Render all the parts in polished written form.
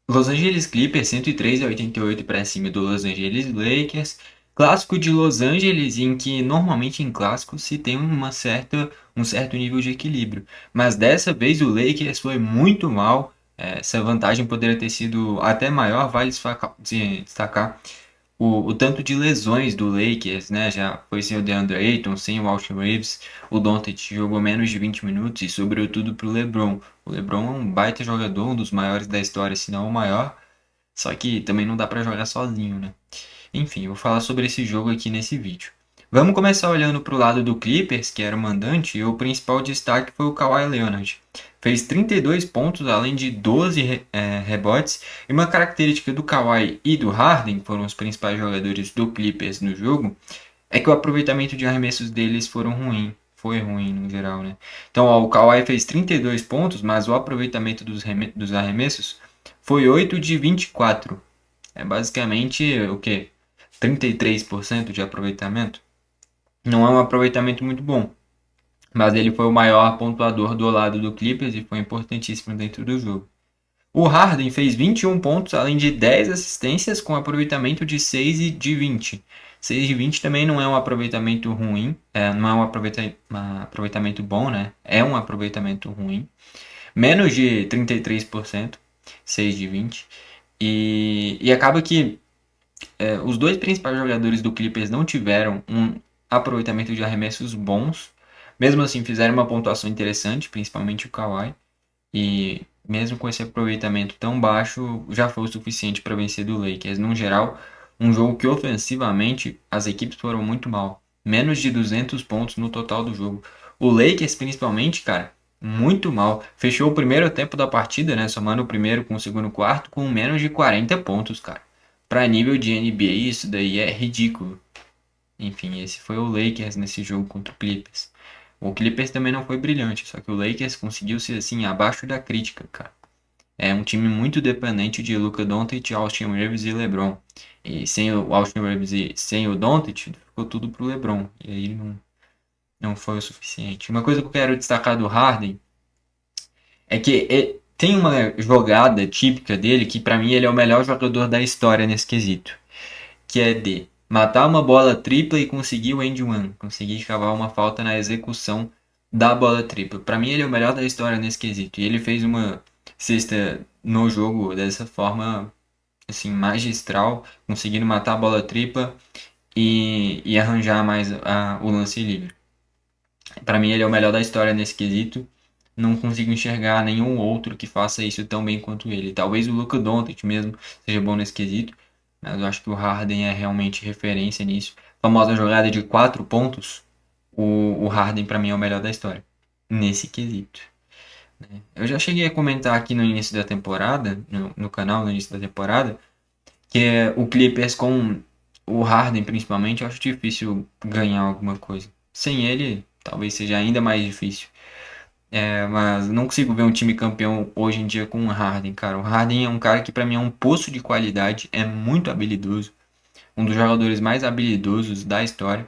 Los Angeles Clippers 103-88 para cima do Los Angeles Lakers. Clássico de Los Angeles em que normalmente em clássicos se tem um certo nível de equilíbrio. Mas dessa vez o Lakers foi muito mal. Essa vantagem poderia ter sido até maior. Vale destacar o tanto de lesões do Lakers, né? Já foi sem o DeAndre Ayton, sem o Austin Reeves, o Doncic jogou menos de 20 minutos e sobretudo para o LeBron. O LeBron é um baita jogador, um dos maiores da história, se não o maior. Só que também não dá para jogar sozinho, né? Enfim, eu vou falar sobre esse jogo aqui nesse vídeo. Vamos começar olhando para o lado do Clippers, que era o mandante, e o principal destaque foi o Kawhi Leonard. Fez 32 pontos, além de 12 rebotes, e uma característica do Kawhi e do Harden, que foram os principais jogadores do Clippers no jogo, é que o aproveitamento de arremessos deles foi ruim no geral, né? Então, ó, o Kawhi fez 32 pontos, mas o aproveitamento dos arremessos foi 8 de 24. É basicamente o quê? 33% de aproveitamento. Não é um aproveitamento muito bom, mas ele foi o maior pontuador do lado do Clippers e foi importantíssimo dentro do jogo. O Harden fez 21 pontos, além de 10 assistências, com aproveitamento de 6 e de 20. 6 de 20 também não é um aproveitamento ruim, não é um aproveitamento bom, né? É um aproveitamento ruim. Menos de 33%, 6 de 20. E acaba que os dois principais jogadores do Clippers não tiveram um aproveitamento de arremessos bons. Mesmo assim, fizeram uma pontuação interessante, principalmente o Kawhi. E mesmo com esse aproveitamento tão baixo, já foi o suficiente para vencer do Lakers. No geral, um jogo que ofensivamente as equipes foram muito mal. Menos de 200 pontos no total do jogo. O Lakers, principalmente, cara, muito mal. Fechou o primeiro tempo da partida, né? Somando o primeiro com o segundo quarto, com menos de 40 pontos, cara. Para nível de NBA, isso daí é ridículo. Enfim, esse foi o Lakers nesse jogo contra o Clippers. O Clippers também não foi brilhante, só que o Lakers conseguiu ser assim abaixo da crítica, cara. É um time muito dependente de Luka Doncic, Austin Reeves e LeBron. E sem o Austin Reeves e sem o Doncic, ficou tudo pro LeBron. E aí não foi o suficiente. Uma coisa que eu quero destacar do Harden é que tem uma jogada típica dele que pra mim ele é o melhor jogador da história nesse quesito, que é de matar uma bola tripla e conseguir o end one, conseguir cavar uma falta na execução da bola tripla. Para mim ele é o melhor da história nesse quesito. E ele fez uma cesta no jogo dessa forma assim magistral, conseguindo matar a bola tripla e arranjar mais o lance livre. Para mim ele é o melhor da história nesse quesito. Não consigo enxergar nenhum outro que faça isso tão bem quanto ele. Talvez o Luka Doncic mesmo seja bom nesse quesito, mas eu acho que o Harden é realmente referência nisso. A famosa jogada de 4 pontos, o Harden para mim é o melhor da história, nesse quesito. Eu já cheguei a comentar aqui no início da temporada, no canal no início da temporada, que o Clippers com o Harden principalmente, eu acho difícil ganhar alguma coisa. Sem ele, talvez seja ainda mais difícil. Mas não consigo ver um time campeão hoje em dia com o Harden, cara. O Harden é um cara que pra mim é um poço de qualidade, é muito habilidoso, um dos jogadores mais habilidosos da história.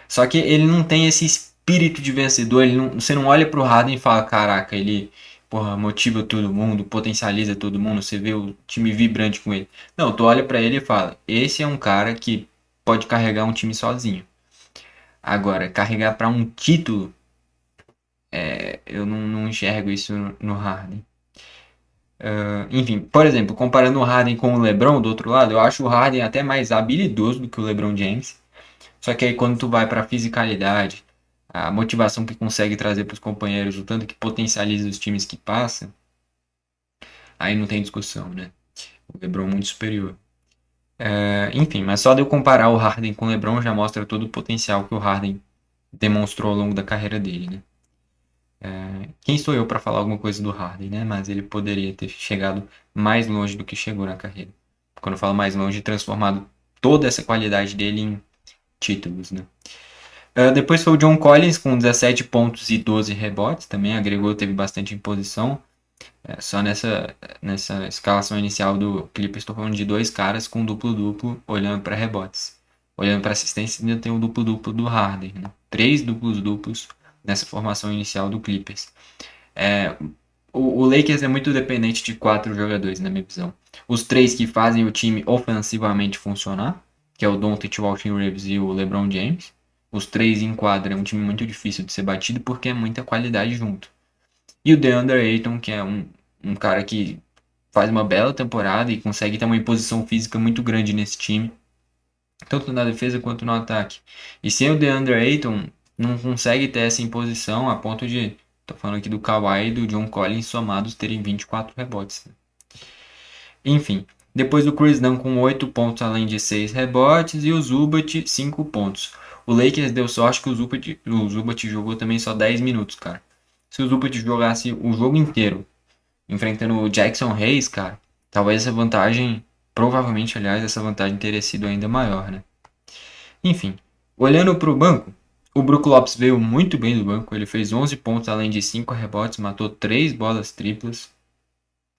Só que ele não tem esse espírito de vencedor, você não olha pro Harden e fala, caraca, ele, porra, motiva todo mundo, potencializa todo mundo, você vê o time vibrante com ele. Não, tu olha pra ele e fala, esse é um cara que pode carregar um time sozinho. Agora, carregar pra um título, eu não enxergo isso no Harden. Enfim, por exemplo, comparando o Harden com o LeBron do outro lado, eu acho o Harden até mais habilidoso do que o LeBron James. Só que aí quando tu vai para fisicalidade, a motivação que consegue trazer para os companheiros, o tanto que potencializa os times que passa, aí não tem discussão, né? O LeBron é muito superior. Enfim, mas só de eu comparar o Harden com o LeBron já mostra todo o potencial que o Harden demonstrou ao longo da carreira dele, né? Quem sou eu para falar alguma coisa do Harden, né? Mas ele poderia ter chegado mais longe do que chegou na carreira. Quando eu falo mais longe, transformado toda essa qualidade dele em títulos, né? Depois foi o John Collins com 17 pontos e 12 rebotes, também agregou, teve bastante imposição. Só nessa escalação inicial do Clippers estou falando de dois caras com duplo-duplo olhando para rebotes. Olhando para assistência ainda tem o duplo-duplo do Harden, né? Três duplos-duplos nessa formação inicial do Clippers. o Lakers é muito dependente de 4 jogadores, na minha visão. Os 3 que fazem o time ofensivamente funcionar, que é o Doncic, o Austin Reeves e o LeBron James. Os 3 em quadra é um time muito difícil de ser batido porque é muita qualidade junto. E o DeAndre Ayton, que é um cara que faz uma bela temporada e consegue ter uma imposição física muito grande nesse time, tanto na defesa quanto no ataque. E sem o DeAndre Ayton, não consegue ter essa imposição a ponto de, tô falando aqui do Kawhi e do John Collins somados terem 24 rebotes. Enfim, depois o Chris Dunn com 8 pontos além de 6 rebotes e o Zubat 5 pontos. O Lakers deu sorte que o Zubat jogou também só 10 minutos, cara. Se o Zubat jogasse o jogo inteiro enfrentando o Jackson Hayes, cara, talvez essa vantagem, provavelmente, aliás, essa vantagem teria sido ainda maior, né? Enfim, olhando para o banco, o Brook Lopes veio muito bem do banco. Ele fez 11 pontos além de 5 rebotes, matou 3 bolas triplas.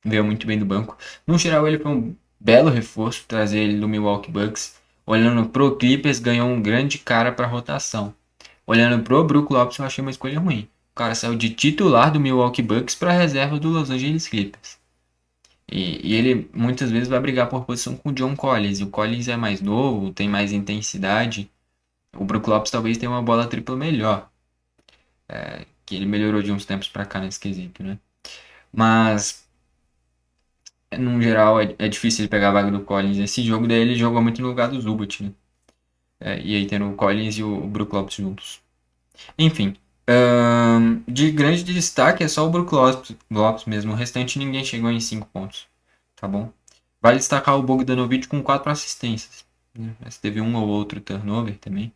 Veio muito bem do banco. No geral, ele foi um belo reforço trazer ele do Milwaukee Bucks. Olhando pro Clippers, ganhou um grande cara para rotação. Olhando pro Brook Lopes, eu achei uma escolha ruim. O cara saiu de titular do Milwaukee Bucks para reserva do Los Angeles Clippers. E ele muitas vezes vai brigar por posição com o John Collins. E o Collins é mais novo, tem mais intensidade. O Brook Lopes talvez tenha uma bola tripla melhor. Que ele melhorou de uns tempos pra cá nesse quesito, né? Mas, no geral, é difícil ele pegar a vaga do Collins. Esse jogo daí ele jogou muito no lugar do Zubat, né? E aí tendo o Collins e o Brook Lopes juntos. Enfim, de grande destaque é só o Brook Lopes mesmo. O restante ninguém chegou em 5 pontos. Tá bom? Vale destacar o Bogdanovic com 4 assistências. Né? Mas teve um ou outro turnover também.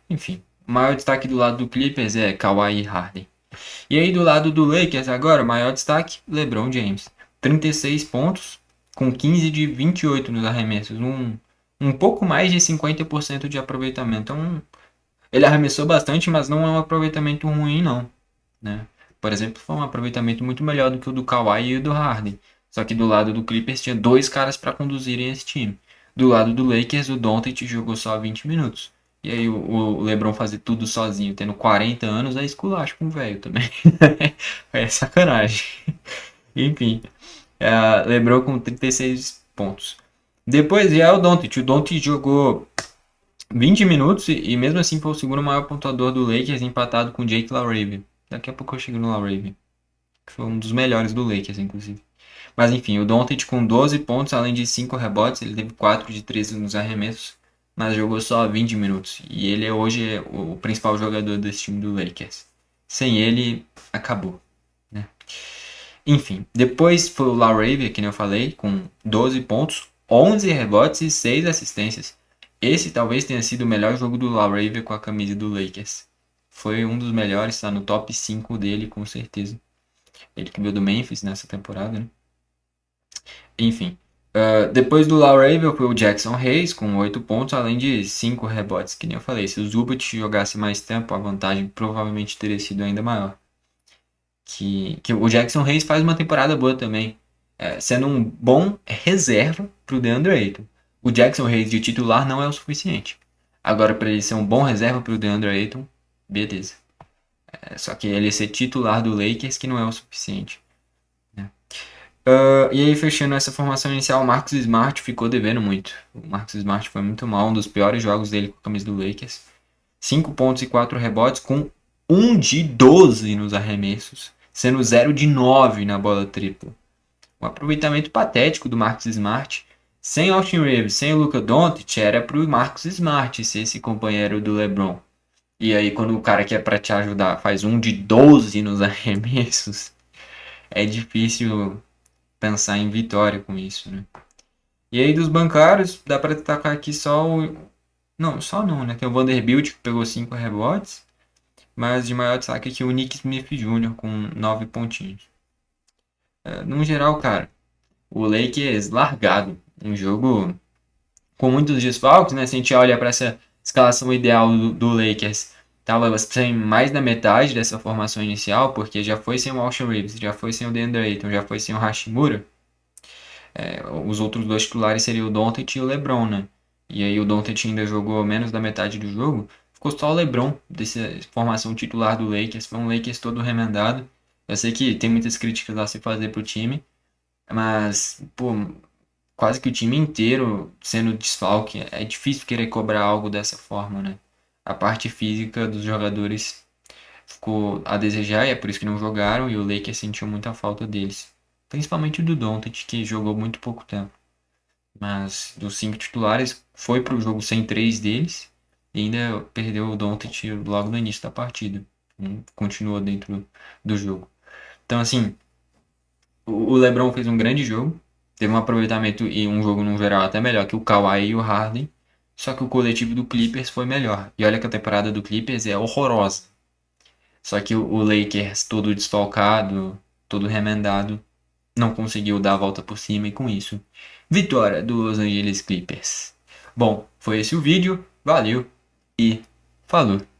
Enfim, o maior destaque do lado do Clippers é Kawhi e Harden. E aí do lado do Lakers agora, o maior destaque, LeBron James. 36 pontos, com 15 de 28 nos arremessos. Um pouco mais de 50% de aproveitamento. Ele arremessou bastante, mas não é um aproveitamento ruim, não. Né? Por exemplo, foi um aproveitamento muito melhor do que o do Kawhi e o do Harden. Só que do lado do Clippers tinha 2 caras para conduzirem esse time. Do lado do Lakers, o Doncic jogou só 20 minutos. E aí o LeBron fazer tudo sozinho, tendo 40 anos, é esculacho com o velho também. É sacanagem. Enfim, LeBron com 36 pontos. Depois já é o Doncic. O Doncic jogou 20 minutos e mesmo assim foi o segundo maior pontuador do Lakers, empatado com o Jake LaRavia. Daqui a pouco eu chego no LaRavia, que foi um dos melhores do Lakers, inclusive. Mas enfim, o Doncic com 12 pontos, além de 5 rebotes, ele teve 4 de 13 nos arremessos, mas jogou só 20 minutos. E ele hoje é o principal jogador desse time do Lakers. Sem ele, acabou. Né? Enfim, depois foi o LaRavia, que nem eu falei, com 12 pontos, 11 rebotes e 6 assistências. Esse talvez tenha sido o melhor jogo do LaRavia com a camisa do Lakers. Foi um dos melhores, está no top 5 dele, com certeza. Ele que veio do Memphis nessa temporada, né? Enfim. Depois do LaRavia foi o Jackson Hayes com 8 pontos, além de 5 rebotes, que nem eu falei. Se o Zubat jogasse mais tempo, a vantagem provavelmente teria sido ainda maior. Que o Jackson Hayes faz uma temporada boa também, sendo um bom reserva para o DeAndre Ayton. O Jackson Hayes de titular não é o suficiente. Agora, para ele ser um bom reserva para o DeAndre Ayton, beleza. Só que ele ser titular do Lakers que não é o suficiente. Né? E aí, fechando essa formação inicial, o Marcus Smart ficou devendo muito. O Marcus Smart foi muito mal, um dos piores jogos dele com a camisa do Lakers. 5 pontos e 4 rebotes, com 1 de 12 nos arremessos, sendo 0 de 9 na bola tripla. Um aproveitamento patético do Marcus Smart. Sem Austin Reeves, sem o Luka Doncic, era pro Marcus Smart ser esse companheiro do LeBron. E aí, quando o cara que é pra te ajudar faz 1 de 12 nos arremessos, é difícil pensar em vitória com isso, né? E aí, dos bancários, dá pra destacar aqui só o... Não, só não, né? Tem o Vanderbilt, que pegou 5 rebotes. Mas de maior destaque aqui o Nick Smith Jr. com 9 pontinhos. No geral, cara, o Lakers largado. Um jogo com muitos desfalques, né? Se a gente olha para essa escalação ideal do Lakers, tava sem mais da metade dessa formação inicial, porque já foi sem o Austin Reeves, já foi sem o DeAndre Ayton, já foi sem o Hashimura. Os outros dois titulares seriam o Doncic e o LeBron, né? E aí o Doncic ainda jogou menos da metade do jogo. Ficou só o LeBron dessa formação titular do Lakers. Foi um Lakers todo remendado. Eu sei que tem muitas críticas a se fazer pro time, mas, pô, quase que o time inteiro sendo desfalque, é difícil querer cobrar algo dessa forma, né? A parte física dos jogadores ficou a desejar e é por isso que não jogaram e o Lakers sentiu muita falta deles. Principalmente do Doncic, que jogou muito pouco tempo. Mas dos 5 titulares, foi pro jogo sem 3 deles e ainda perdeu o Doncic logo no início da partida. Continuou dentro do jogo. Então, assim, o LeBron fez um grande jogo, teve um aproveitamento e um jogo no geral até melhor que o Kawhi e o Harden, só que o coletivo do Clippers foi melhor. E olha que a temporada do Clippers é horrorosa. Só que o Lakers, todo desfalcado, todo remendado, não conseguiu dar a volta por cima e com isso, vitória do Los Angeles Clippers. Bom, foi esse o vídeo, valeu e falou!